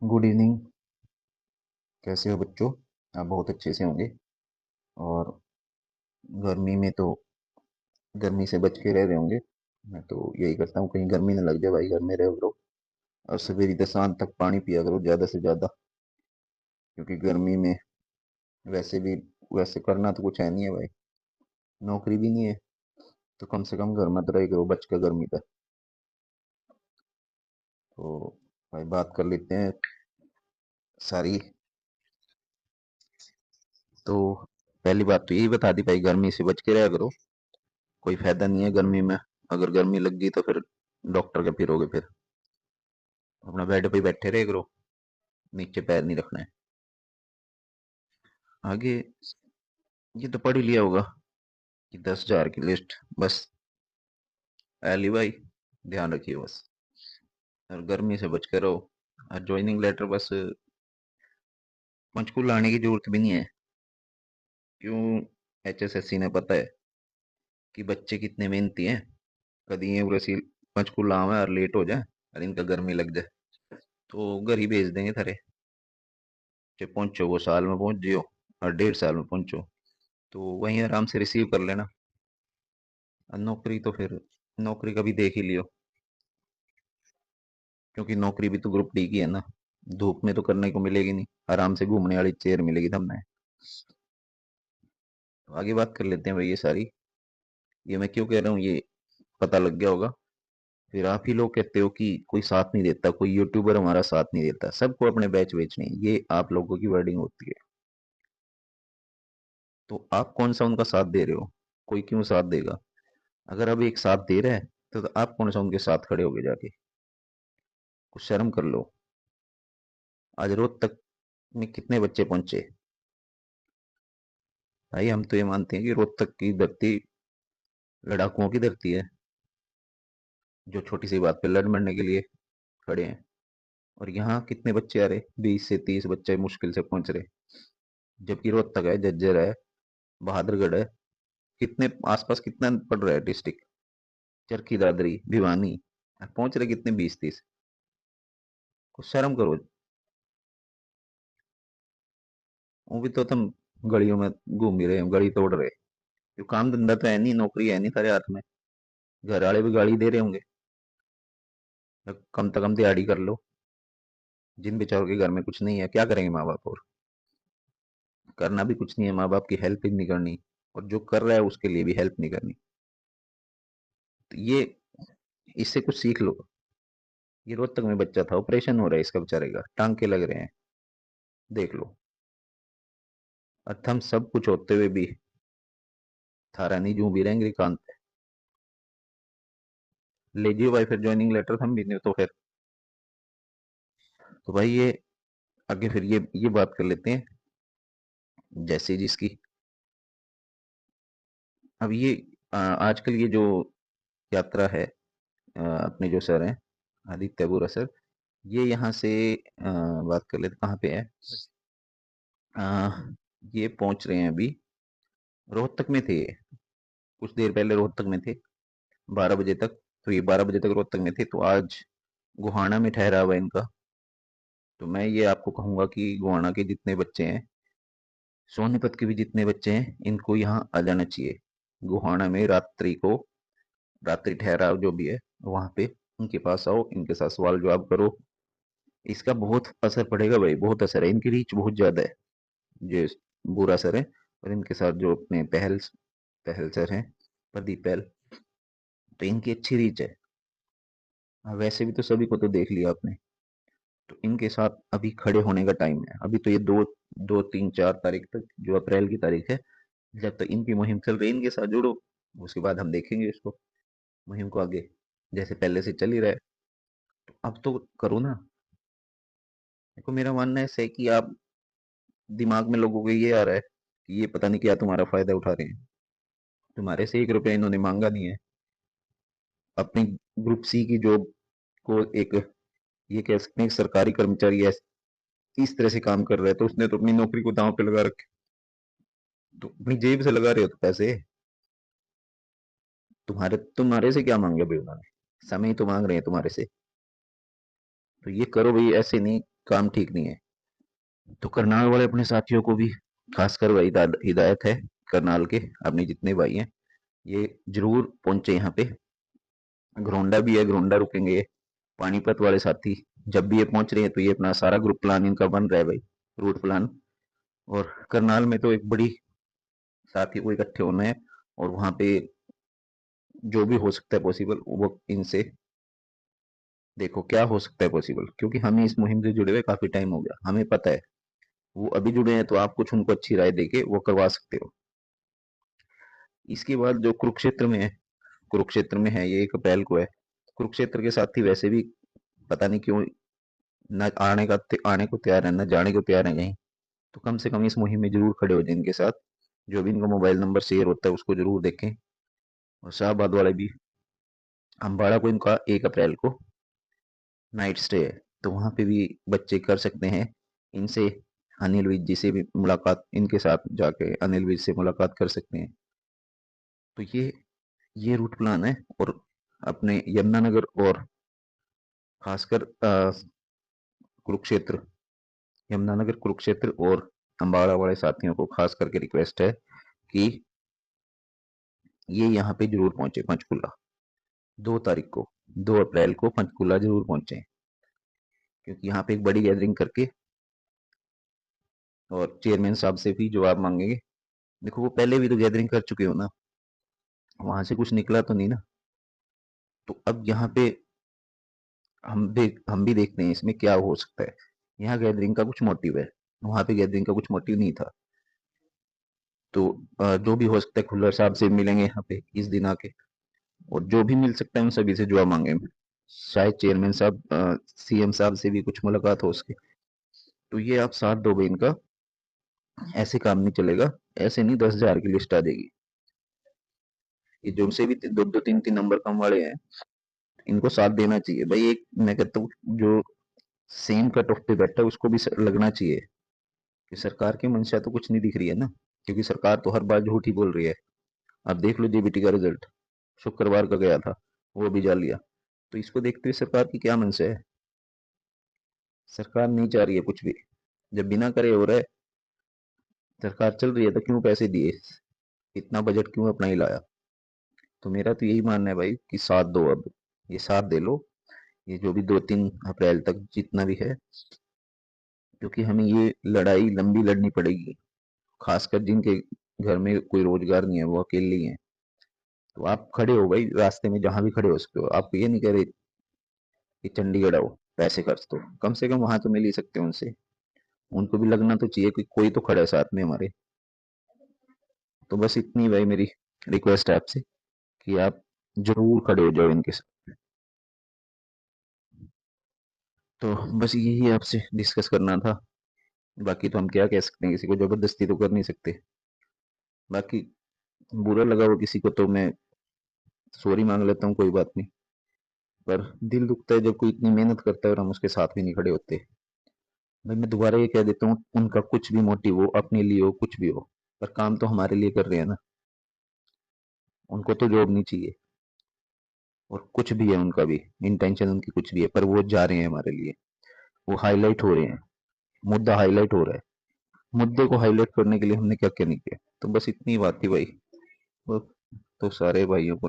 Good evening. कैसे हो बच्चों? आप बहुत अच्छे से होंगे। और गर्मी में तो गर्मी से बच के रह रहे होंगे। मैं तो यही करता हूँ, कहीं गर्मी ना लग जाए भाई, घर में रहो करो। और सवेरे से शाम तक पानी पिया करो ज़्यादा से ज़्यादा, क्योंकि गर्मी में वैसे भी वैसे करना तो कुछ है नहीं है भाई। नौकरी भी नहीं है, तो कम से कम घर मत रह करो बच के गर्मी तक। तो भाई बात कर लेते हैं सारी। तो पहली बात तो यही बता दी भाई, गर्मी से बच के रहा करो। कोई फायदा नहीं है गर्मी में। अगर गर्मी लग गई तो फिर डॉक्टर के फिरोगे फिर। अपना बेड पे ही बैठे रहे करो, नीचे पैर नहीं रखना है। आगे ये तो पढ़ ही लिया होगा कि 10,000 की लिस्ट बस। एली भाई, ध्यान रखिए बस। और गर्मी से बच कर रहो। और ज्वाइनिंग लेटर बस पंचकुला आने की जरूरत भी नहीं है। क्यों? एचएसएससी ने पता है कि बच्चे कितने मेहनती हैं। कभी ये उरसी पंचकुला आवे और लेट हो जाए और इनका गर्मी लग जाए तो घर ही भेज देंगे थारे। चाहे पहुंचो वो साल में पहुंच जियो और 1.5 साल में पहुंचो, तो वहीं आराम से रिसीव कर लेना। और नौकरी तो फिर नौकरी का भी देख ही लियो, क्योंकि नौकरी भी तो ग्रुप डी की है ना। धूप में तो करने को मिलेगी नहीं, आराम से घूमने वाली चेयर मिलेगी तब ना। तो आगे बात कर लेते हैं भाई ये सारी। ये मैं क्यों कह रहा हूँ ये पता लग गया होगा। फिर आप ही लोग कहते हो कि कोई साथ नहीं देता, कोई यूट्यूबर हमारा साथ नहीं देता, सबको अपने बैच बेचने हैं, ये आप लोगों की वर्डिंग होती है। तो आप कौन सा उनका साथ दे रहे हो? कोई क्यों साथ देगा? अगर अब एक साथ दे रहा है तो आप कौन सा उनके साथ खड़े होगे जाके? कुछ शर्म कर लो। आज रोहतक में कितने बच्चे पहुंचे? भाई हम तो ये मानते हैं कि रोहतक की धरती लड़ाकुओं की धरती है, जो छोटी सी बात पे लड़ मरने के लिए खड़े हैं। और यहाँ कितने बच्चे आ रहे? 20 से 30 बच्चे मुश्किल से पहुंच रहे। जबकि रोहतक है, झज्जर है, बहादुरगढ़ है, कितने आसपास कितना पड़ रहा है डिस्ट्रिक्ट, चरखी दादरी भिवानी, पहुंच रहे कितने? 20-30। कुछ शर्म करो। वो भी तो तुम गलियों में घूम ही रहे हो, गली तोड़ रहे। जो काम धंधा तो है नहीं, नौकरी है नहीं तारे हाथ में। घर वाले भी गाली दे रहे होंगे। तो कम से कम दिहाड़ी कर लो। जिन बेचारों के घर में कुछ नहीं है, क्या करेंगे माँ बाप? और करना भी कुछ नहीं है, माँ बाप की हेल्प भी नहीं करनी, और जो कर रहा है उसके लिए भी हेल्प नहीं करनी। तो ये इससे कुछ सीख लो। ये रोहतक में बच्चा था, ऑपरेशन हो रहा है इसका बेचारे का, टांके लग रहे हैं, देख लो। और हम सब कुछ होते हुए भी थारा नहीं जू भी रहेंगे कांत। ले जियो भाई फिर ज्वाइनिंग लेटर, हम भी नहीं तो फिर। तो भाई ये आगे फिर ये बात कर लेते हैं जैसे जिसकी। अब ये आजकल ये जो यात्रा है, अपने जो सर हैं आदित्य बुरा सर, ये यहाँ से बात कर लेते कहाँ पे है। अ, ये पहुंच रहे हैं अभी, रोहतक में थे ये। कुछ देर पहले रोहतक में थे, 12 बजे तक। तो ये 12 बजे तक रोहतक में थे, तो आज गोहाना में ठहरा हुआ है इनका। तो मैं ये आपको कहूंगा कि गोहाना के जितने बच्चे हैं, सोनीपत के भी जितने बच्चे हैं, इनको यहाँ आ जाना चाहिए। गोहाना में रात्रि ठहराव जो भी है वहां पे इनके पास आओ, इनके साथ सवाल जवाब करो। इसका बहुत असर पड़ेगा भाई, बहुत असर है, इनकी रीच बहुत ज्यादा है। जो बुरा सर है, और इनके साथ जो अपने पहल पहल सर हैं, प्रदीप पहल, तो इनकी अच्छी रीच है। वैसे भी तो सभी को तो देख लिया आपने। तो इनके साथ अभी खड़े होने का टाइम है। अभी तो ये 2, 2, 3, 4 तारीख तक, जो अप्रैल की तारीख है, जब तक इनकी मुहिम चल रही है, इनके साथ जुड़ो। उसके बाद हम देखेंगे इसको, मुहिम को आगे, जैसे पहले से चल ही रहा है। तो अब तो करो ना। देखो मेरा मानना ऐसा है कि आप, दिमाग में लोगों को ये आ रहा है कि ये पता नहीं क्या तुम्हारा फायदा उठा रहे हैं। तुम्हारे से 1 रुपया इन्होंने मांगा नहीं है। अपनी ग्रुप सी की जॉब को एक, ये कह सकते हैं, एक सरकारी कर्मचारी इस तरह से काम कर रहा है, तो उसने तो अपनी नौकरी को दांव पे लगा रखे। तो अपनी जेब से लगा रहे हो तो पैसे। तुम्हारे से क्या मांगे भाई उन्होंने? समय ही तो मांग रहे हैं तुम्हारे से। तो ये करो भाई, ऐसे नहीं काम ठीक नहीं है। तो करनाल वाले अपने साथियों को भी खासकर वही हिदायत है, करनाल के अपने जितने भाई हैं ये जरूर पहुंचे यहाँ पे। घरोंडा भी है, घरोंडा रुकेंगे ये। पानीपत वाले साथी जब भी ये पहुंच रहे हैं तो ये अपना सारा ग्रुप प्लान इनका बन रहा है भाई, रूट प्लान। और करनाल में तो एक बड़ी साथी को इकट्ठे होना है, और वहां पे जो भी हो सकता है पॉसिबल वो इनसे देखो क्या हो सकता है पॉसिबल, क्योंकि हमें इस मुहिम से जुड़े हुए काफी टाइम हो गया, हमें पता है। वो अभी जुड़े हैं तो आप कुछ उनको अच्छी राय देके वो करवा सकते हो। इसके बाद जो कुरुक्षेत्र में है, कुरुक्षेत्र में है, ये 1 अप्रैल को है। कुरुक्षेत्र के साथी वैसे भी पता नहीं क्यों न आने को तैयार है, न जाने को तैयार है कहीं। तो कम से कम इस मुहिम में जरूर खड़े हो जाए इनके साथ। जो भी इनका मोबाइल नंबर शेयर होता है उसको जरूर देखें। और शाहबाद वाले भी, अम्बाड़ा को इनका 1 अप्रैल को नाइट स्टे है, तो वहां पे भी बच्चे कर सकते हैं इनसे। अनिल विज जी से भी मुलाकात, इनके साथ जाके अनिल विज से मुलाकात कर सकते हैं। तो ये रूट प्लान है। और अपने यमुनानगर और खासकर कुरुक्षेत्र, यमुनानगर, कुरुक्षेत्र और अम्बाड़ा वाले साथियों को खास करके रिक्वेस्ट है कि ये यहाँ पे जरूर पहुंचे पंचकुला, 2 तारीख को, 2 अप्रैल को पंचकुला जरूर पहुंचे। क्योंकि यहाँ पे एक बड़ी गैदरिंग करके और चेयरमैन साहब से भी जवाब मांगेंगे। देखो वो पहले भी तो गैदरिंग कर चुके हो ना, वहां से कुछ निकला तो नहीं ना। तो अब यहाँ पे हम भी देखते हैं इसमें क्या हो सकता है। यहाँ गैदरिंग का कुछ मोटिव है, वहां पे गैदरिंग का कुछ मोटिव नहीं था। तो जो भी हो सकता है खुल्लर साहब से मिलेंगे यहाँ पे इस दिन आके, और जो भी मिल सकता है उन सभी से जवाब मांगेंगे। शायद चेयरमैन साहब, सीएम साहब से भी कुछ मुलाकात हो सके। तो ये आप साथ दोगे इनका, ऐसे काम नहीं चलेगा। ऐसे नहीं 10,000 की लिस्ट आ जाएगी। ये जो से भी दो दो तीन तीन नंबर कम वाले हैं, इनको साथ देना चाहिए भाई। एक मैं कहता हूँ जो सेम कट ऑफ पे बैठा है उसको भी लगना चाहिए कि सरकार की मंशा तो कुछ नहीं दिख रही है ना। क्योंकि सरकार तो हर बार झूठ ही बोल रही है। अब देख लो जेबीटी का रिजल्ट शुक्रवार का गया था, वो भी जा लिया। तो इसको देखते हुए सरकार की क्या मंशा है? सरकार नहीं चाह रही है कुछ भी। जब बिना करे हो रहा है, सरकार चल रही है, तो क्यों पैसे दिए, इतना बजट क्यों अपना ही लाया? तो मेरा तो यही मानना है भाई कि साथ दो अब, ये साथ दे लो। ये जो भी 2-3 अप्रैल तक जितना भी है, क्योंकि हमें ये लड़ाई लंबी लड़नी पड़ेगी। खासकर जिनके घर में कोई रोजगार नहीं है, वो अकेले ही हैं। तो आप खड़े हो भाई रास्ते में, जहां भी खड़े हो सकते हो। आपको ये नहीं कह रहे कि चंडीगढ़ आओ पैसे खर्च दो, कम से कम वहां तो मिल ही सकते हैं उनसे। उनको भी लगना तो चाहिए कि कोई तो खड़ा है साथ में हमारे। तो बस इतनी भाई मेरी रिक्वेस्ट है आपसे कि आप जरूर खड़े हो जाओ इनके साथ। तो बस यही आपसे डिस्कस करना था। बाकी तो हम क्या कह सकते हैं, किसी को जबरदस्ती तो कर नहीं सकते। बाकी बुरा लगा हो किसी को तो मैं सॉरी मांग लेता हूँ, कोई बात नहीं। पर दिल दुखता है जब कोई इतनी मेहनत करता है और हम उसके साथ भी नहीं खड़े होते। भाई मैं दोबारा ये कह देता हूँ, उनका कुछ भी मोटिव हो, अपने लिए हो, कुछ भी हो, पर काम तो हमारे लिए कर रहे हैं ना। उनको तो जॉब नहीं चाहिए, और कुछ भी है उनका भी इंटेंशन, उनकी कुछ भी है, पर वो जा रहे हैं हमारे लिए। वो हाईलाइट हो रहे हैं, मुद्दा हाईलाइट हो रहा है। मुद्दे को हाईलाइट करने के लिए हमने क्या क्या नहीं किया। तो बस इतनी बात थी भाई। वो तो सारे भाइयों को